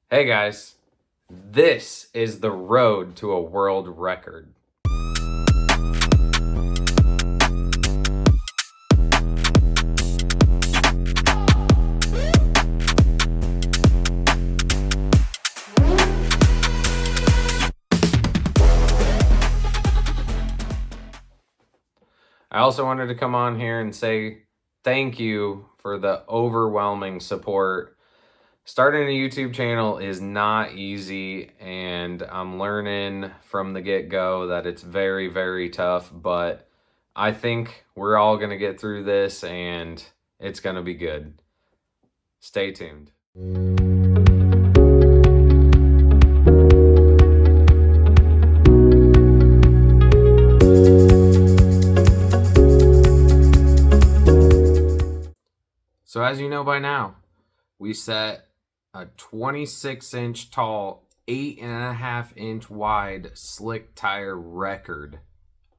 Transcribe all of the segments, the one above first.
Hey guys, this is the road to a world record. I also wanted to come on here and say thank you for the overwhelming support. Starting a YouTube channel is not easy, and I'm learning from the get-go that it's very, very tough, but I think we're all going to get through this and it's going to be good. Stay tuned. So as you know by now, we set a 26-inch tall, 8.5-inch wide slick tire record,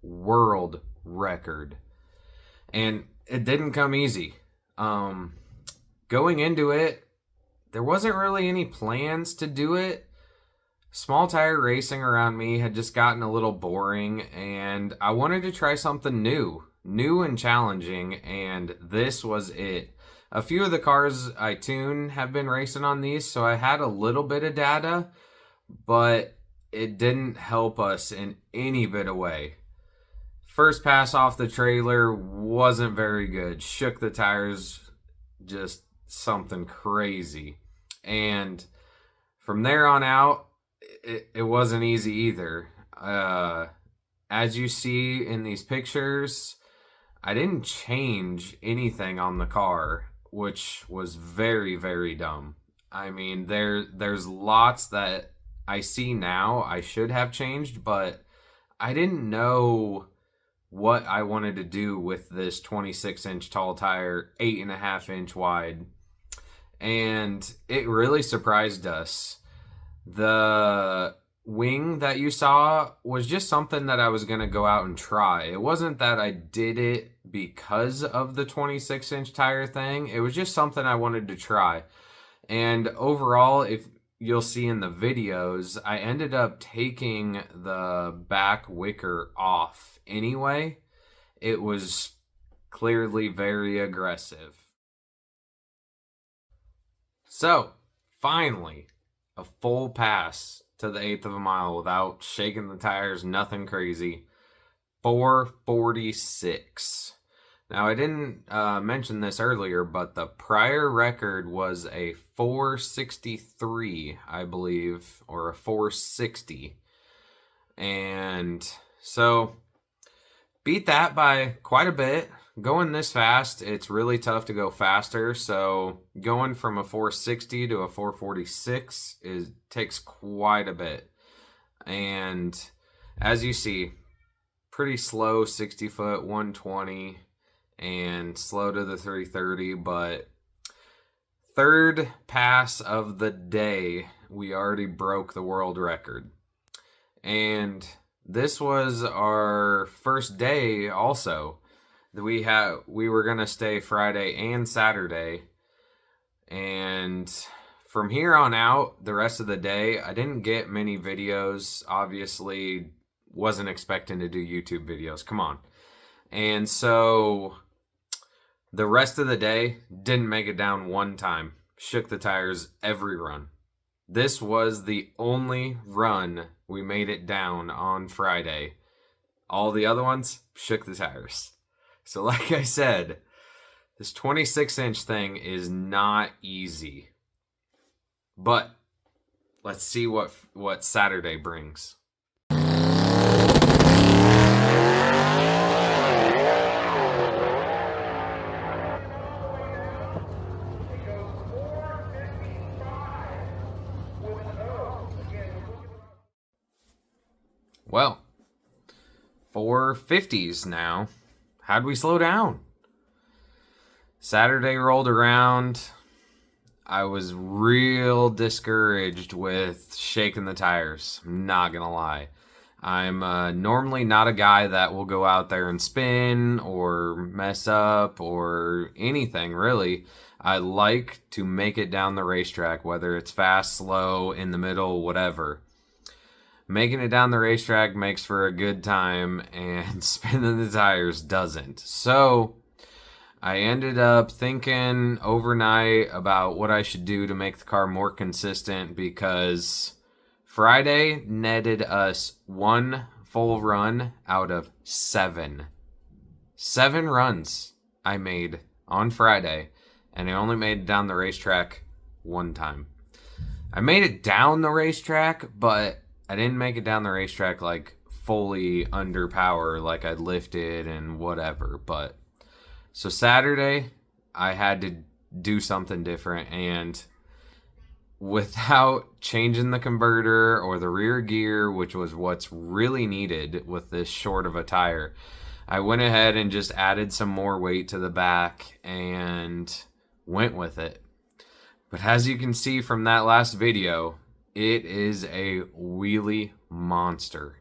world record. And it didn't come easy. Going into it, there wasn't really any plans to do it. Small tire racing around me had just gotten a little boring, and I wanted to try something new and challenging, and this was it. A few of the cars I tune have been racing on these, so I had a little bit of data, but it didn't help us in any bit of way. First pass off the trailer wasn't very good. Shook the tires, just something crazy. And from there on out, it wasn't easy either. As you see in these pictures, I didn't change anything on the car, which was very, very dumb. I mean, there's lots that I see now I should have changed, but I didn't know what I wanted to do with this 26-inch tall tire, 8.5-inch wide. And it really surprised us. The wing that you saw was just something that I was going to go out and try. It wasn't that I did it because of the 26-inch tire thing. It was just something I wanted to try. And overall, if you'll see in the videos, I ended up taking the back wicker off anyway. It was clearly very aggressive. So, finally, a full pass to the eighth of a mile without shaking the tires, nothing crazy. 4:46. Now, I didn't mention this earlier, but the prior record was a 4:63, I believe, or a 4:60. And so, beat that by quite a bit. Going this fast, it's really tough to go faster. So going from a 460 to a 446 takes quite a bit. And as you see, pretty slow 60 foot 120 and slow to the 330. But third pass of the day, we already broke the world record. And this was our first day also. We were gonna stay Friday and Saturday, and from here on out, the rest of the day, I didn't get many videos. Obviously, wasn't expecting to do YouTube videos. Come on. And so the rest of the day, didn't make it down one time. Shook the tires every run. This was the only run we made it down on Friday. All the other ones, shook the tires. So like I said, this 26-inch thing is not easy. But let's see what Saturday brings. Well, 450s now. How'd we slow down? Saturday rolled around. I was real discouraged with shaking the tires. I'm not gonna lie. I'm normally not a guy that will go out there and spin or mess up or anything, really. I like to make it down the racetrack, whether it's fast, slow, in the middle, whatever. Making it down the racetrack makes for a good time, and spinning the tires doesn't. So I ended up thinking overnight about what I should do to make the car more consistent, because Friday netted us one full run out of 7. 7 runs I made on Friday, and I only made it down the racetrack one time. I made it down the racetrack, but I didn't make it down the racetrack like fully under power, like I lifted and whatever. But so Saturday, I had to do something different, and without changing the converter or the rear gear, which was what's really needed with this short of a tire, I went ahead and just added some more weight to the back and went with it. But as you can see from that last video, it is a wheelie monster.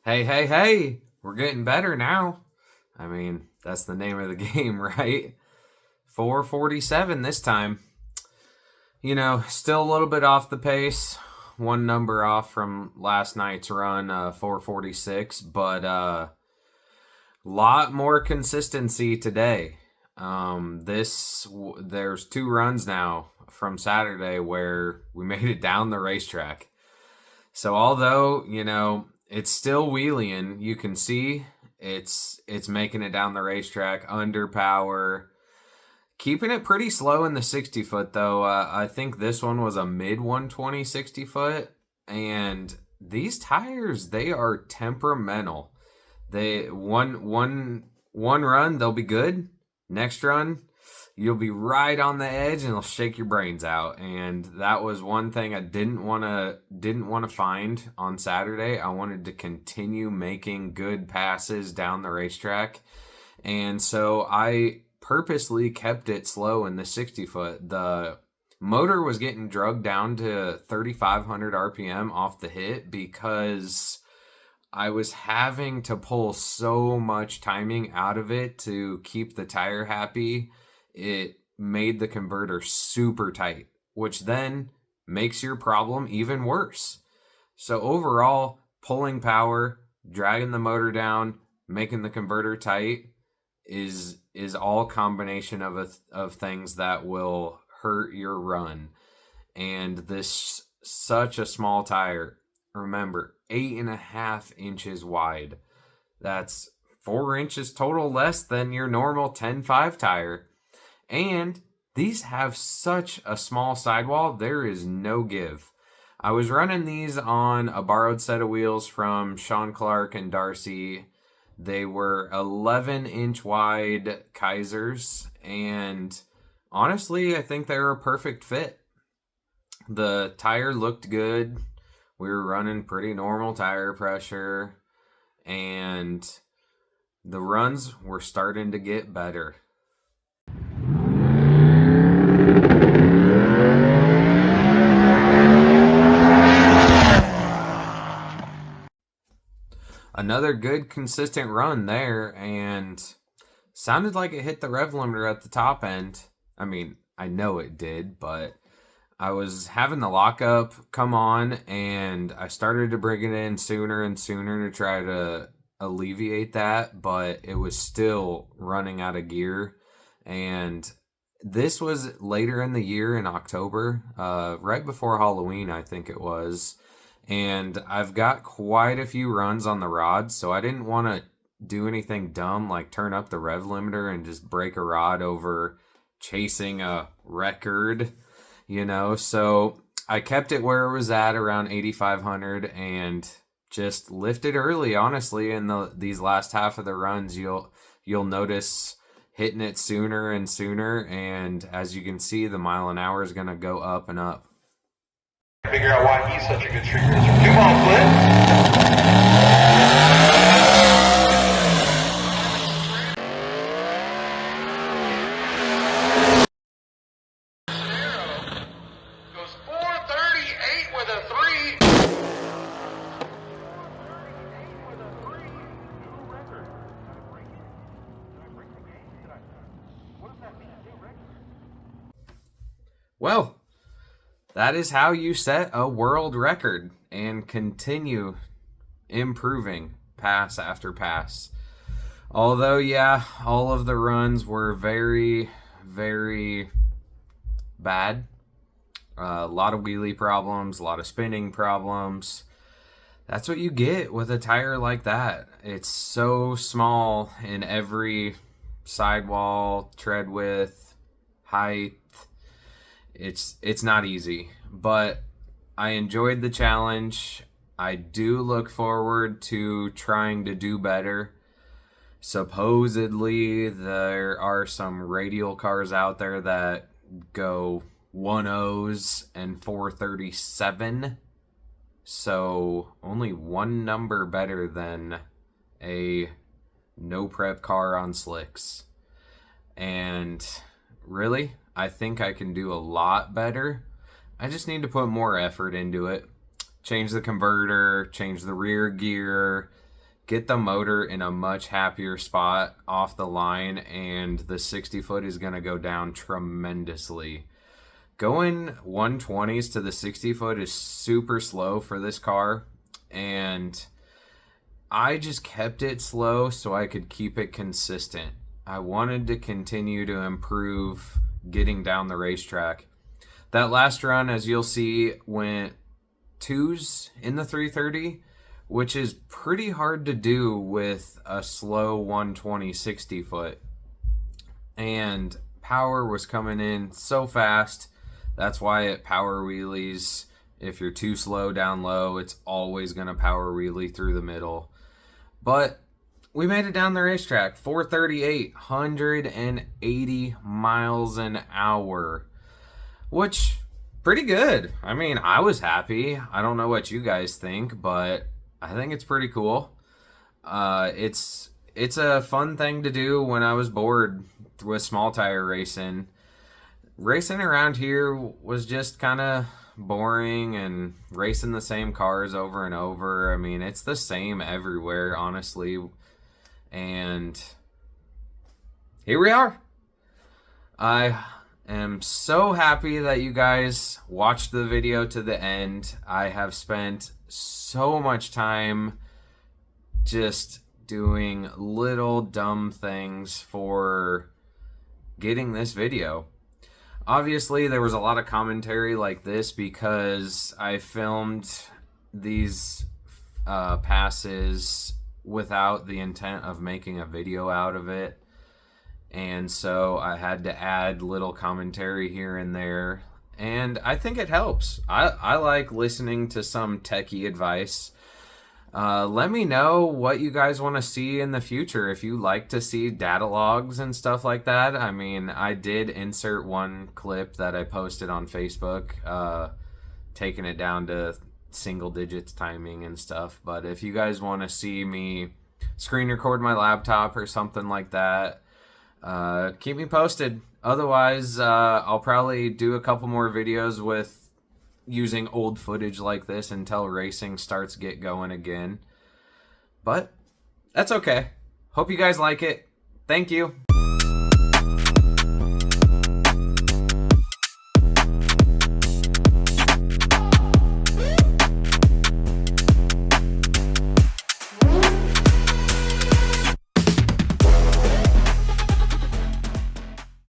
Hey, we're getting better now. I mean, that's the name of the game, right? 447 this time. You know, still a little bit off the pace. One number off from last night's run, 446, but lot more consistency today. There's 2 runs now from Saturday where we made it down the racetrack. So although, you know, it's still wheeling, you can see it's making it down the racetrack under power. Keeping it pretty slow in the 60 foot though. I think this one was a mid 120 60 foot, and these tires, they are temperamental. They one run they'll be good. Next run you'll be right on the edge and it'll shake your brains out. And that was one thing I didn't want to find on Saturday. I wanted to continue making good passes down the racetrack. And so I purposely kept it slow in the 60 foot. The motor was getting drugged down to 3,500 RPM off the hit because I was having to pull so much timing out of it to keep the tire happy. It made the converter super tight, which then makes your problem even worse. So overall, pulling power, dragging the motor down, making the converter tight is all combination of things that will hurt your run. And this such a small tire, remember, 8.5 inches wide. That's 4 inches total less than your normal 10.5 tire. And these have such a small sidewall, there is no give. I was running these on a borrowed set of wheels from Sean Clark and Darcy. They were 11-inch wide Kaisers, and honestly, I think they were a perfect fit. The tire looked good. We were running pretty normal tire pressure, and the runs were starting to get better. Another good consistent run there, and sounded like it hit the rev limiter at the top end. I mean, I know it did, but I was having the lockup come on, and I started to bring it in sooner and sooner to try to alleviate that, but it was still running out of gear. And this was later in the year in October, right before Halloween, I think it was. And I've got quite a few runs on the rod, so I didn't want to do anything dumb like turn up the rev limiter and just break a rod over chasing a record, you know. So I kept it where it was at around 8,500 and just lifted early. Honestly, in these last half of the runs, you'll notice hitting it sooner and sooner, and as you can see, the mile an hour is going to go up and up. Figure out why he's such a good street racer. 2-ball flip. Goes 438 with a 3. Well, that is how you set a world record and continue improving pass after pass. Although, yeah, all of the runs were very, very bad. A lot of wheelie problems, a lot of spinning problems. That's what you get with a tire like that. It's so small in every sidewall, tread width, height. It's not easy, but I enjoyed the challenge. I do look forward to trying to do better. Supposedly, there are some radial cars out there that go 1.0s and 437. So, only one number better than a no prep car on slicks. And really, I think I can do a lot better. I just need to put more effort into it. Change the converter, change the rear gear, get the motor in a much happier spot off the line, and the 60 foot is going to go down tremendously. Going 120s to the 60 foot is super slow for this car, and I just kept it slow so I could keep it consistent. I wanted to continue to improve getting down the racetrack. That last run, as you'll see, went 2s in the 330, which is pretty hard to do with a slow 120 60 foot. And power was coming in so fast. That's why it power wheelies. If you're too slow down low, it's always going to power wheelie through the middle. But we made it down the racetrack. 438, 180 miles an hour, which pretty good. I mean, I was happy. I don't know what you guys think, but I think it's pretty cool. It's a fun thing to do when I was bored with small tire racing. Racing around here was just kind of boring, and racing the same cars over and over. I mean, it's the same everywhere, honestly. And here we are. I am so happy that you guys watched the video to the end. I have spent so much time just doing little dumb things for getting this video. Obviously, there was a lot of commentary like this because I filmed these passes without the intent of making a video out of it. And so I had to add little commentary here and there. And I think it helps. I like listening to some techie advice. Let me know what you guys want to see in the future. If you like to see data logs and stuff like that. I mean, I did insert one clip that I posted on Facebook, taking it down to single digits timing and stuff. But if you guys want to see me screen record my laptop or something like that, keep me posted. Otherwise, I'll probably do a couple more videos with using old footage like this until racing starts get going again. But that's okay. Hope you guys like it. Thank you.